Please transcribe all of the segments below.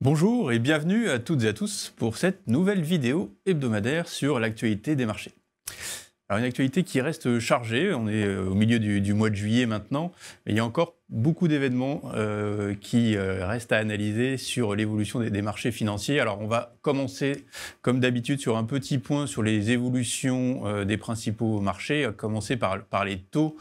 Bonjour et bienvenue à toutes et à tous pour cette nouvelle vidéo hebdomadaire sur l'actualité des marchés. Alors une actualité qui reste chargée, on est au milieu du mois de juillet maintenant, mais il y a encore beaucoup d'événements qui restent à analyser sur l'évolution des marchés financiers. Alors on va commencer comme d'habitude sur un petit point sur les évolutions des principaux marchés, à commencer par les taux.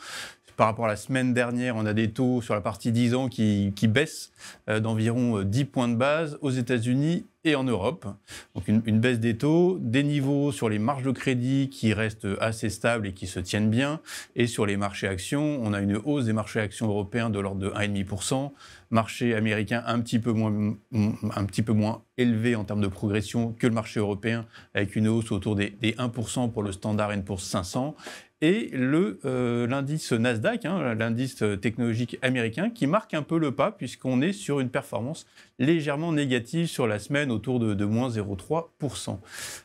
Par rapport à la semaine dernière, on a des taux sur la partie 10 ans qui baissent d'environ 10 points de base aux États-Unis et en Europe. Donc une baisse des taux, des niveaux sur les marges de crédit qui restent assez stables et qui se tiennent bien. Et sur les marchés actions, on a une hausse des marchés actions européens de l'ordre de 1,5%. Marché américain un petit peu moins élevé en termes de progression que le marché européen, avec une hausse autour des 1% pour le Standard & Poor's 500. Et l'indice Nasdaq, l'indice technologique américain, qui marque un peu le pas puisqu'on est sur une performance légèrement négative sur la semaine autour de moins 0,3%.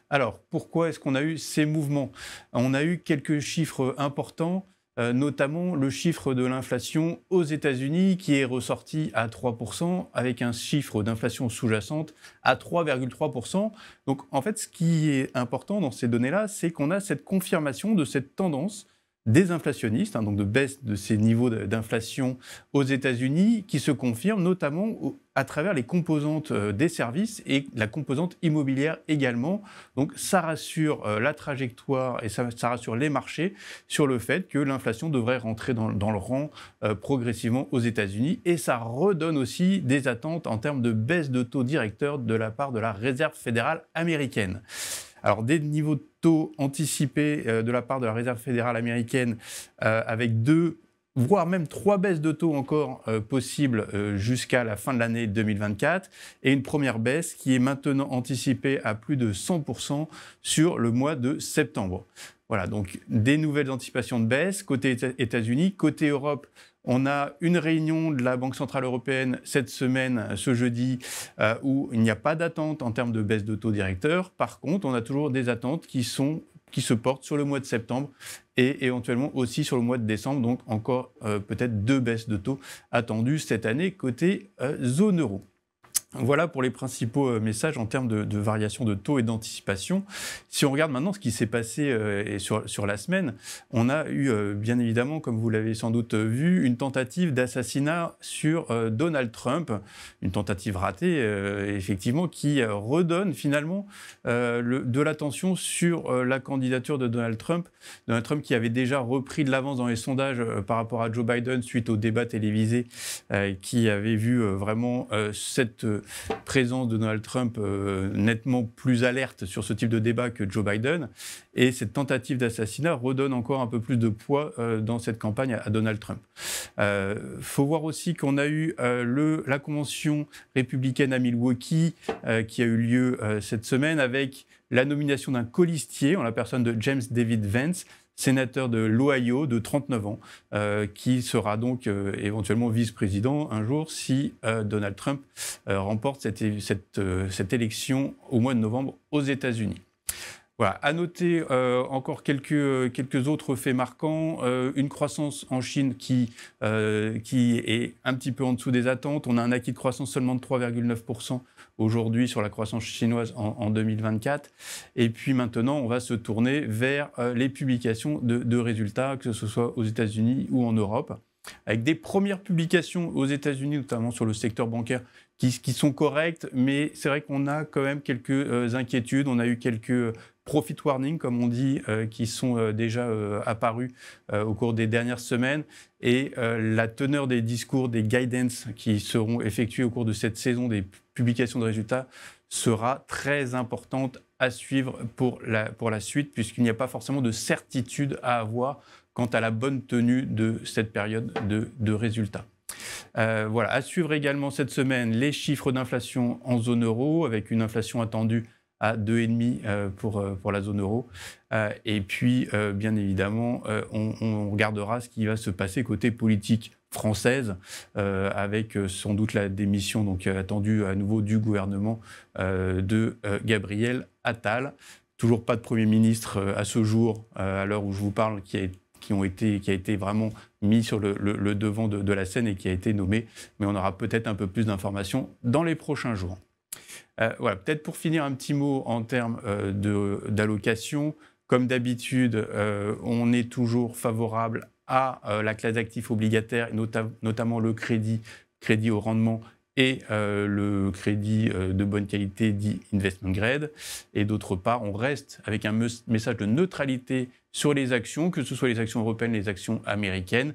Alors, pourquoi est-ce qu'on a eu ces mouvements ? On a eu quelques chiffres importants, notamment le chiffre de l'inflation aux États-Unis qui est ressorti à 3%, avec un chiffre d'inflation sous-jacente à 3,3%. Donc en fait, ce qui est important dans ces données-là, c'est qu'on a cette confirmation de cette tendance désinflationniste, donc de baisse de ces niveaux d'inflation aux États-Unis, qui se confirme notamment à travers les composantes des services et la composante immobilière également. Donc ça rassure la trajectoire et ça rassure les marchés sur le fait que l'inflation devrait rentrer dans le rang progressivement aux États-Unis, et ça redonne aussi des attentes en termes de baisse de taux directeur de la part de la Réserve fédérale américaine. Alors, des niveaux de taux anticipés de la part de la Réserve fédérale américaine avec 2, voire même 3 baisses de taux encore possibles jusqu'à la fin de l'année 2024, et une première baisse qui est maintenant anticipée à plus de 100% sur le mois de septembre. Voilà, donc des nouvelles anticipations de baisse côté États-Unis. Côté Europe, on a une réunion de la Banque centrale européenne cette semaine, ce jeudi, où il n'y a pas d'attente en termes de baisse de taux directeur. Par contre, on a toujours des attentes qui se portent sur le mois de septembre et éventuellement aussi sur le mois de décembre. Donc encore peut-être 2 baisses de taux attendues cette année côté zone euro. Voilà pour les principaux messages en termes de variation de taux et d'anticipation. Si on regarde maintenant ce qui s'est passé sur la semaine, on a eu bien évidemment, comme vous l'avez sans doute vu, une tentative d'assassinat sur Donald Trump, une tentative ratée effectivement qui redonne finalement de l'attention sur la candidature de Donald Trump qui avait déjà repris de l'avance dans les sondages par rapport à Joe Biden suite au débat télévisé qui avait vu vraiment cette présence de Donald Trump nettement plus alerte sur ce type de débat que Joe Biden. Et cette tentative d'assassinat redonne encore un peu plus de poids dans cette campagne à Donald Trump. Faut voir aussi qu'on a eu la convention républicaine à Milwaukee qui a eu lieu cette semaine avec la nomination d'un colistier en la personne de James David Vance, sénateur de l'Ohio de 39 ans, qui sera donc éventuellement vice-président un jour si Donald Trump remporte cette élection au mois de novembre aux États-Unis. Voilà, à noter encore quelques autres faits marquants. Une croissance en Chine qui est un petit peu en dessous des attentes. On a un acquis de croissance seulement de 3,9% aujourd'hui sur la croissance chinoise en 2024. Et puis maintenant, on va se tourner vers les publications de résultats, que ce soit aux États-Unis ou en Europe, avec des premières publications aux États-Unis, notamment sur le secteur bancaire, qui sont correctes, mais c'est vrai qu'on a quand même quelques inquiétudes. On a eu quelques profit warning, comme on dit, qui sont déjà apparus au cours des dernières semaines. Et la teneur des discours, des guidance qui seront effectués au cours de cette saison des publications de résultats sera très importante à suivre pour la suite, puisqu'il n'y a pas forcément de certitude à avoir quant à la bonne tenue de cette période de résultats. Voilà, à suivre également cette semaine les chiffres d'inflation en zone euro, avec une inflation attendue à 2,5 pour la zone euro. Et puis, bien évidemment, on regardera ce qui va se passer côté politique française, avec sans doute la démission donc, attendue à nouveau du gouvernement de Gabriel Attal. Toujours pas de Premier ministre à ce jour, à l'heure où je vous parle, qui a été vraiment mis sur le devant de la scène et qui a été nommé. Mais on aura peut-être un peu plus d'informations dans les prochains jours. Voilà, peut-être pour finir un petit mot en termes d'allocation. Comme d'habitude, on est toujours favorable à la classe d'actifs obligataires, notamment le crédit au rendement et le crédit de bonne qualité dit investment grade. Et d'autre part, on reste avec un message de neutralité sur les actions, que ce soit les actions européennes, les actions américaines,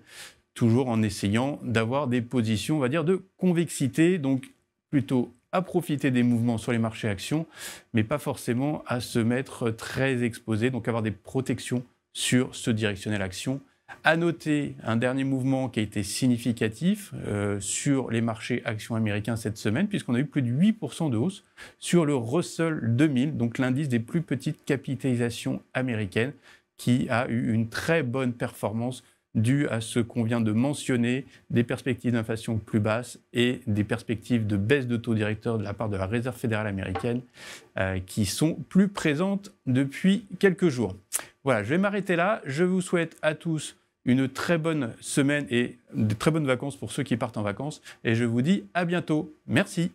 toujours en essayant d'avoir des positions, on va dire, de convexité, donc plutôt à profiter des mouvements sur les marchés actions, mais pas forcément à se mettre très exposé, donc avoir des protections sur ce directionnel action. À noter un dernier mouvement qui a été significatif sur les marchés actions américains cette semaine, puisqu'on a eu plus de 8% de hausse sur le Russell 2000, donc l'indice des plus petites capitalisations américaines, qui a eu une très bonne performance dû à ce qu'on vient de mentionner, des perspectives d'inflation plus basses et des perspectives de baisse de taux directeur de la part de la Réserve fédérale américaine qui sont plus présentes depuis quelques jours. Voilà, je vais m'arrêter là. Je vous souhaite à tous une très bonne semaine et de très bonnes vacances pour ceux qui partent en vacances. Et je vous dis à bientôt. Merci.